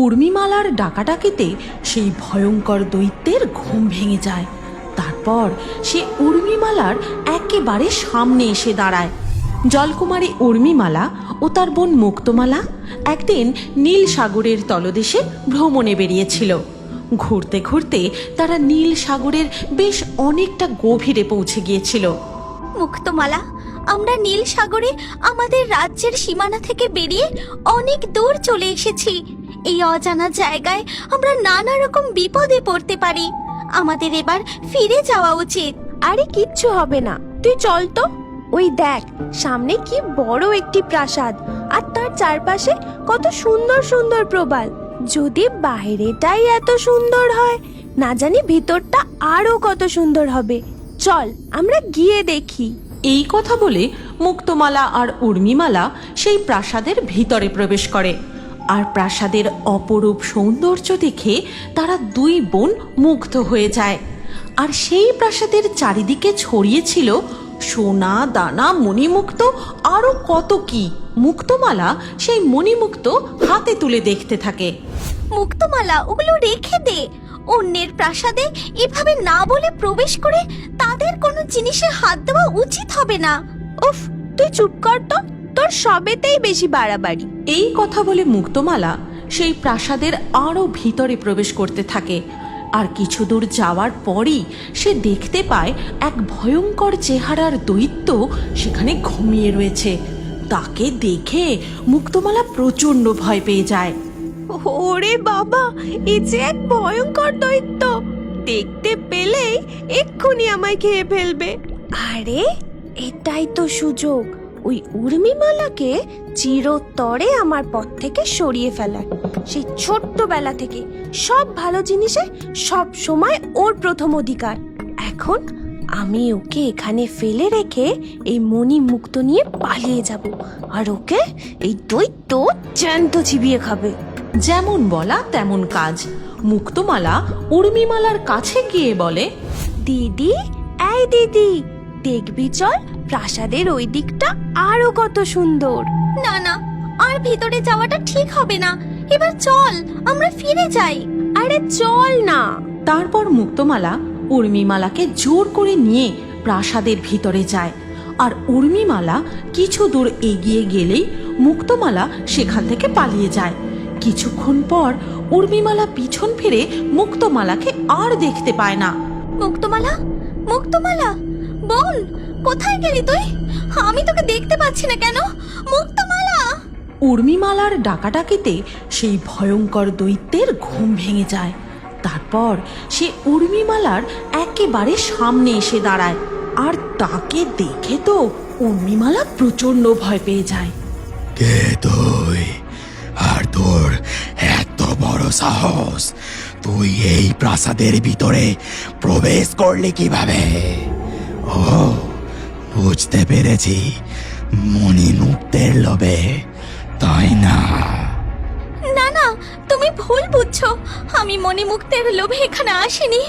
উর্মিমালার ডাকাডাকিতে সেই ভয়ঙ্কর দৈত্যের ঘুম ভেঙে যায়। তারপর সে উর্মিমালার একেবারে সামনে এসে দাঁড়ায়। জলকুমারী উর্মিমালা ও তার বোন মুক্তমালা একদিন নীল সাগরের তলদেশে ভ্রমণে বেরিয়েছিল। ঘুরতে ঘুরতে তারা নীল সাগরের বেশ অনেকটা গভীরে পৌঁছে গিয়েছিল। মুক্তমালা, আমরা নীল সাগরে আমাদের রাজ্যের সীমানা থেকে বেরিয়ে অনেক দূর চলে এসেছি। এই অজানা জায়গায় আমরা নানা রকম বিপদে পড়তে পারি। আমাদের এবার ফিরে যাওয়া উচিত। আরে কিচ্ছু হবে না, তুই চল তো। ওই দেখ, সামনে কি বড় একটি প্রাসাদ, আর তার চারপাশে কত সুন্দর সুন্দর প্রবাল। যদি বাইরেটাই এত সুন্দর হয়, না জানি ভিতরটা আরো কত সুন্দর হবে। চল আমরা গিয়ে দেখি। এই কথা বলে মুক্তমালা আর উর্মিমালা সেই প্রাসাদের ভিতরে প্রবেশ করে। আর প্রাসাদের অপরূপ সৌন্দর্য দেখে তারা দুই বোন মুগ্ধ হয়ে যায়। আর সেই প্রাসাদের চারিদিকে ছড়িয়েছিল সোনা দানা মণিমুক্ত আরো কত কি। মুক্তমালা সেই মণিমুক্ত হাতে তুলে দেখতে থাকে। মুক্তমালা, ওগুলো রেখে দে। অন্যের প্রাসাদে এভাবে না বলে প্রবেশ করে তাদের কোনো জিনিসে হাত দেওয়া উচিত হবে না। উফ, তুই চুপ কর তো, তোর সবেতেই বেশি বাড়াবাড়ি। এই কথা বলে মুক্তমালা সেই প্রাসাদের আরো ভিতরে প্রবেশ করতে থাকে। আর কিছু দূর যাওয়ার পরই সে দেখতে পায় এক ভয়ঙ্কর চেহারার দৈত্য সেখানে ঘুমিয়ে রয়েছে। তাকে দেখে মুক্তমালা প্রচন্ড ভয় পেয়ে যায়। ওরে বাবা, এই যে এক ভয়ঙ্কর দৈত্য, দেখতে পেলেই এক্ষুনি আমায় খেয়ে ফেলবে। আরে এটাই তো সুযোগ, ওই উর্মিমালাকে চিরতরে আমার পথ থেকে সরিয়ে ফেলার। সেই ছোট্টবেলা থেকে সব ভালো জিনিসে সব সময় ওর প্রথম অধিকার। এখন আমি ওকে এখানে ফেলে রেখে এই মণি মুক্ত নিয়ে পালিয়ে যাব, আর ওকে এই দৈত্য জ্যান্ত চিবিয়ে খাবে। যেমন বলা তেমন কাজ। মুক্তমালা উর্মিমালার কাছে গিয়ে বলে, দিদি, এই দিদি, দেখবি চল, প্রাসাদের ওই দিকটা আরো কত সুন্দর। না না, আর ভিতরে যাওয়াটা ঠিক হবে না। এবার চল আমরা ফিরে যাই। আরে চল না। তারপর মুক্তমালা উর্মিমালাকে জোর করে নিয়ে প্রাসাদের ভিতরে যায়। আর উর্মিমালা কিছু দূর এগিয়ে গেলেই মুক্তমালা সেখান থেকে পালিয়ে যায়। কিছুক্ষণ পর উর্মিমালা পিছন ফিরে মুক্তমালাকে আর দেখতে পায় না। মুক্তমালা, মুক্তমালা, বোন, কোথায় গেলি তুই? আমি তোকে দেখতে পাচ্ছি না কেন? মুক্তমালা! উর্মিমালার ডাকাডাকিতে সেই ভয়ঙ্কর দৈত্যের ঘুম ভেঙে যায়। তারপর সে উর্মিমালার একেবারে সামনে এসে দাঁড়ায়। আর তাকে দেখে তো উর্মিমালা প্রচন্ড ভয় পেয়ে যায়। কে তুই? আর তোর এত বড় সাহস, তুই এই প্রাসাদের ভিতরে প্রবেশ করলি কিভাবে? ও, বুঝতে পেরেছি, মণিমুক্তের লোভে, তাই না? না না, তুমি ভুল বুঝছো। আমি মণিমুক্তের লোভে এখানে আসিনি।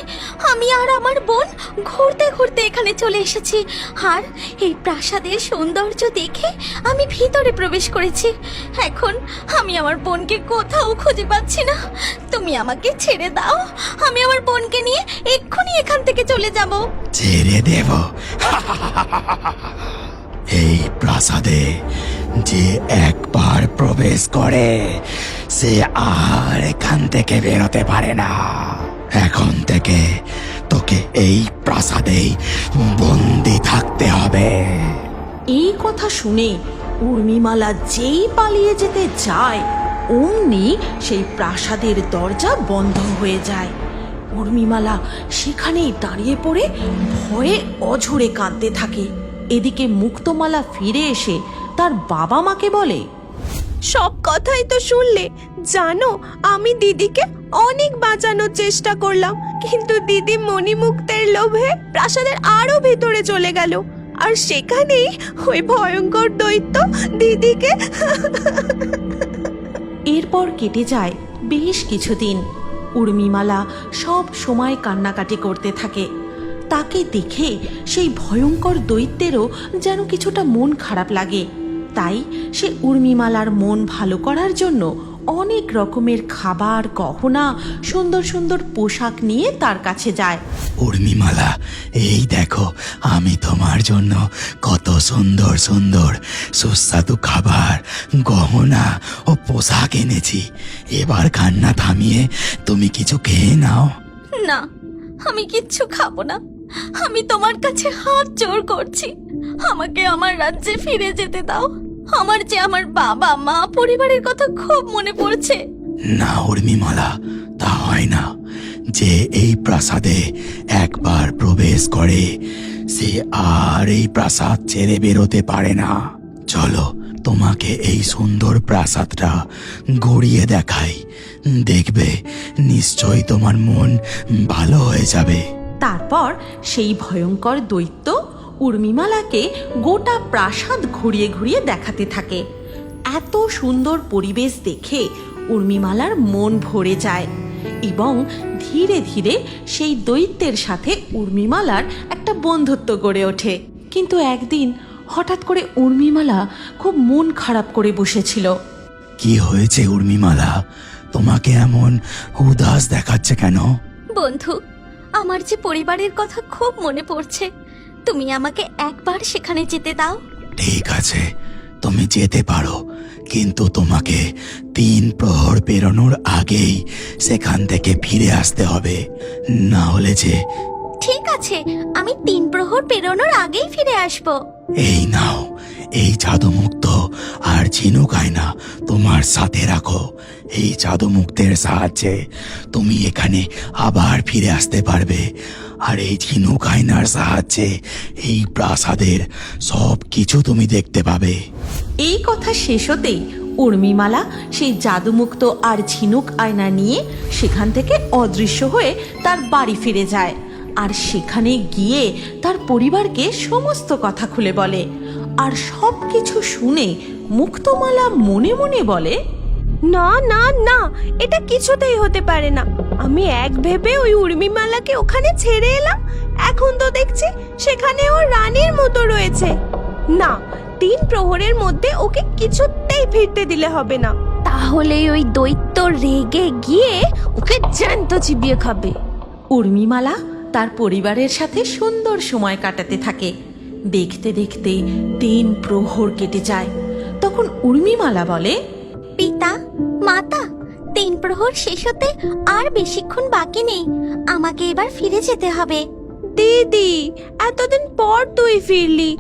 আমি আর আমার বোন ঘুরতে ঘুরতে এখানে চলে এসেছি। আর এই প্রাসাদের সৌন্দর্য দেখে আমি ভিতরে প্রবেশ করেছি। এখন আমি আমার বোনকে কোথাও খুঁজে পাচ্ছি না। তুমি আমাকে ছেড়ে দাও, আমি আমার বোনকে নিয়ে এক্ষুনি এখান থেকে চলে যাব। ছেড়ে দেব? এই প্রাসাদে যে একবার প্রবেশ করে সে আর এখান থেকে বেরোতে পারে না। এখন থেকে তোকে এই প্রাসাদেই বন্দি থাকতে হবে। এই কথা শুনে উর্মিমালা যেই পালিয়ে যেতে যায়, অমনি সেই প্রাসাদের দরজা বন্ধ হয়ে যায়। উর্মিমালা সেখানেই দাঁড়িয়ে পড়ে ভয়ে অঝরে কাঁদতে থাকে। এদিকে মুক্তমালা ফিরে এসে তার বাবা মাকে বলে, সব কথাই তো শুনলে। জানো, আমি দিদিকে অনেক বাঁচানোর চেষ্টা করলাম, কিন্তু দিদি মণিমুক্তের লোভে প্রাসাদের আরো ভেতরে চলে গেল। আর সেখানেই ওই ভয়ঙ্কর দৈত্য দিদিকে। এরপর কেটে যায় বেশ কিছুদিন। উর্মিমালা সব সময় কান্নাকাটি করতে থাকে। তাকে দেখে সেই ভয়ঙ্কর দৈত্যেরও যেন কিছুটা মন খারাপ লাগে। তাই সে উর্মিমালার মন ভালো করার জন্য অনেক রকমের খাবার, গহনা, সুন্দর সুন্দর পোশাক নিয়ে তার কাছে যায়। উর্মিমালা, এই দেখো আমি তোমার জন্য কত সুন্দর সুন্দর সুস্বাদু খাবার, গহনা ও পোশাক এনেছি। এবার কান্না থামিয়ে তুমি কিছু খেয়ে নাও। না, আমি কিচ্ছু খাবো না। আমি তোমার কাছে হাত জোড় করছি, আমাকে আমার রাজ্যে ফিরে যেতে দাও। আমার যে আমার বাবা মা পরিবারের কথা খুব মনে পড়ছে। না উর্মিমালা, তা হয় না। যে এই প্রাসাদে একবার প্রবেশ করে সে আর এই প্রাসাদ ছেড়ে বেরোতে পারে না। চলো তোমাকে এই সুন্দর প্রাসাদটা ঘুরিয়ে দেখাই, দেখবে নিশ্চয়ই তোমার মন ভালো হয়ে যাবে। তারপর সেই ভয়ঙ্কর দৈত্য উর্মিমালাকে গোটা প্রাসাদ ঘুরিয়ে ঘুরিয়ে দেখাতে থাকে। এত সুন্দর পরিবেশ দেখে উর্মিমালার মন ভরে যায় এবং ধীরে ধীরে সেই দৈত্যের সাথে উর্মিমালার একটা বন্ধুত্ব গড়ে ওঠে। কিন্তু একদিন হঠাৎ করে উর্মিমালা খুব মন খারাপ করে বসেছিল। কি হয়েছে উর্মিমালা, তোমাকে এমন উদাস দেখাচ্ছে কেন? বন্ধু, আমার যে পরিবারের কথা খুব মনে পড়ছে, তুমি আমাকে একবার সেখানে যেতে দাও। ঠিক আছে, তুমি যেতে পারো, কিন্তু তোমাকে 3 প্রহর পেরোনোর আগেই সেখান থেকে ফিরে আসতে হবে, না হলে যে। ঠিক আছে, আমি 3 প্রহর পেরোনোর আগেই ফিরে আসব। এই নাও, এই জাদুমুক্ত আর ঝিনুক আয়না তোমার সাথে রাখো। এই জাদুমুক্তের সাহায্যে তুমি এখানে আবার ফিরে আসতে পারবে, আর এই ঝিনুক আয়নার সাহায্যে এই প্রাসাদের সব কিছু তুমি দেখতে পাবে। এই কথা শেষ হতেই উর্মিমালা সেই জাদুমুক্ত আর ঝিনুক আয়না নিয়ে সেখান থেকে অদৃশ্য হয়ে তার বাড়ি ফিরে যায়। আর সেখানে গিয়ে তার পরিবারকে সমস্ত কথা খুলে বলে। আর সব কিছু শুনে মুক্তমালা মনে মনে বলে, না না না, এটা কিছুতেই হতে পারে না। আমি এক ভেবে ওই উর্মিমালাকে ওখানে ছেড়ে এলাম, এখন তো দেখছি সেখানে ও রানীর মতো রয়েছে। না, 3 প্রহরের মধ্যে ওকে কিছুতেই ফিরতে দিলে হবে না, তাহলে ওই দৈত্য রেগে গিয়ে ওকে জ্যান্ত চিবিয়ে খাবে। উর্মিমালা তার পরিবারের সাথে সুন্দর সময় কাটাতে থাকে। দেখতে দেখতে 3 প্রহর কেটে যায়। তখন উর্মিমালা বলে, পিতা, মাতা, 3 প্রহর শেষ হতে আর বেশিক্ষণ বাকি নেই, আমাকে এবার ফিরে যেতে হবে। দিদি, এতদিন পর তুই ফিরলি,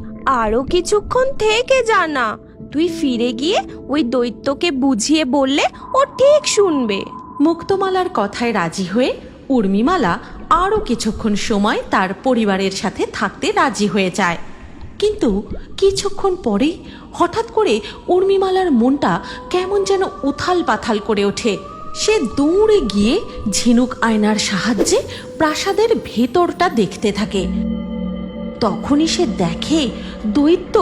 আরো কিছুক্ষণ থেকে জানা। তুই ফিরে গিয়ে ওই দৈত্যকে বুঝিয়ে বললে ও ঠিক শুনবে। মুক্তমালার কথায় রাজি হয়ে উর্মিমালা আরও কিছুক্ষণ সময় তার পরিবারের সাথে থাকতে রাজি হয়ে যায়। কিন্তু কিছুক্ষণ পরেই হঠাৎ করে উর্মিমালার মনটা কেমন যেন উথাল পাথাল করে ওঠে। সে দৌড়ে গিয়ে ঝিনুক আয়নার সাহায্যে প্রাসাদের ভেতরটা দেখতে থাকে। তখনই সে দেখে দৈত্য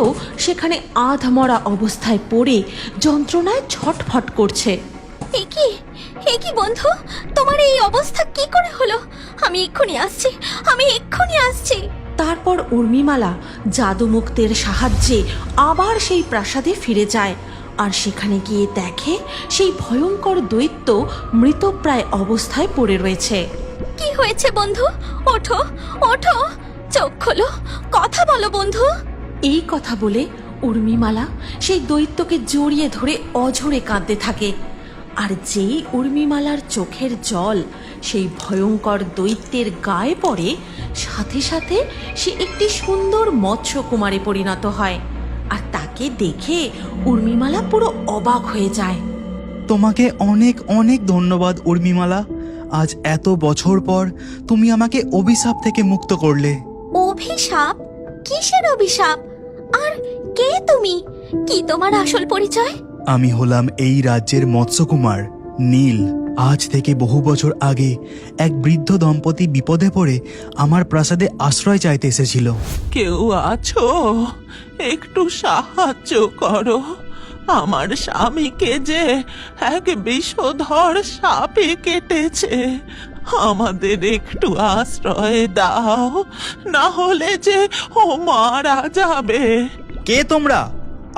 সেখানে আধমরা অবস্থায় পড়ে যন্ত্রণায় ছটফট করছে। এ কি বন্ধু, তোমার এই অবস্থা কি করে হলো? আমি এক্ষুনি আসছি। তারপর উর্মিমালা জাদুমুক্তের সাহায্যে আবার সেই প্রাসাদে ফিরে যায়। আর সেখানে গিয়ে দেখে সেই ভয়ঙ্কর দৈত্য মৃতপ্রায় অবস্থায় পড়ে রয়েছে। কি হয়েছে বন্ধু? ওঠো ওঠো, চোখ খোলো, কথা বলো বন্ধু। এই কথা বলে উর্মিমালা সেই দৈত্যকে জড়িয়ে ধরে অঝরে কাঁদতে থাকে। আর যেই উর্মিমালার চোখের জল সেই ভয়ঙ্কর দৈত্যের গায়ে পড়ে, সাথে সাথে সে একটি সুন্দর মৎস্যকুমারে পরিণত হয়। আর তাকে দেখে উর্মিমালা পুরো অবাক হয়ে যায়। তোমাকে অনেক অনেক ধন্যবাদ উর্মিমালা। আজ এত বছর পর তুমি আমাকে অভিশাপ থেকে মুক্ত করলে। অভিশাপ? কিসের অভিশাপ? আর কে তুমি? কি তোমার আসল পরিচয়? আমি হলাম এই রাজ্যের মৎস্যকুমার নীল। আজ থেকে বহু বছর আগে এক বৃদ্ধ দম্পতি বিপদে পড়ে আমার প্রাসাদে আশ্রয় চাইতে এসেছিল। কেউ আছো? একটু সাহায্য করো, আমার স্বামীকে যে এক বিষধর সাপে কেটেছে। আমাদের একটু আশ্রয় দাও, না হলে যে ও মারা যাবে। কে তোমরা?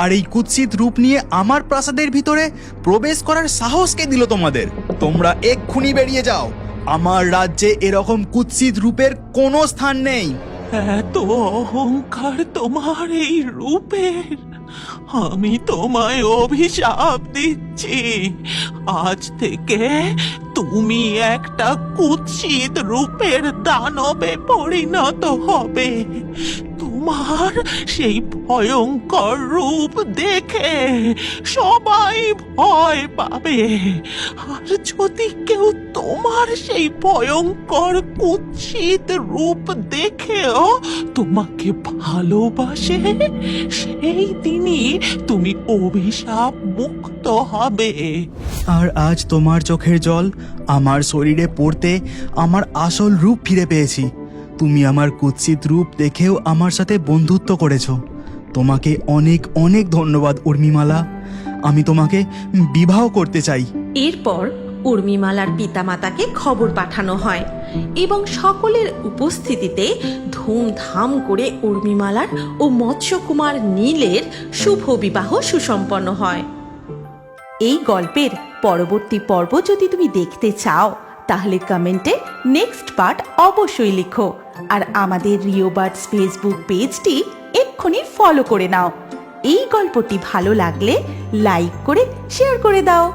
আর এই কুৎসিত রূপ নিয়ে আমার প্রাসাদের ভিতরে প্রবেশ করার সাহস কে দিল তোমাদের? তোমরা এক্ষুনি বেরিয়ে যাও। আমার রাজ্যে এরকম কুৎসিত রূপের কোনো স্থান নেই। এত অহংকার তোমার এই রূপের! আমি তোমায় অভিশাপ দিচ্ছি, আজ থেকে তুমি একটা কুৎসিত রূপের দানবে পরিণত হবে। তোমার সেই ভয়ঙ্কর রূপ দেখে সবাই ভয় পাবে, আর যদি কেউ তোমার সেই ভয়ঙ্কর কুৎসিত রূপ দেখেও তোমাকে ভালোবাসে, সেই দিনই তুমি অভিশাপ মুক্ত হবে। আর আজ তোমার চোখের জল আমার শরীরে পড়তে আমার আসল রূপ ফিরে পেয়েছি। তুমি আমার কুৎসিত রূপ দেখেও আমার সাথে বন্ধুত্ব করেছো। তোমাকে অনেক অনেক ধন্যবাদ উর্মিমালা। আমি তোমাকে বিবাহ করতে চাই। এরপর উর্মিমালার পিতামাতাকে খবর পাঠানো হয় এবং সকলের উপস্থিতিতে ধুমধাম করে উর্মিমালার ও মৎস্যকুমার নীলের শুভ বিবাহ সুসম্পন্ন হয়। এই গল্পের পরবর্তী পর্ব যদি তুমি দেখতে চাও তাহলে কমেন্টে নেক্সট পার্ট অবশ্যই লিখো, আর আমাদের রিও বার্ডস ফেসবুক পেজটি এক্ষুনি ফলো করে নাও। এই গল্পটি ভালো লাগলে লাইক করে শেয়ার করে দাও।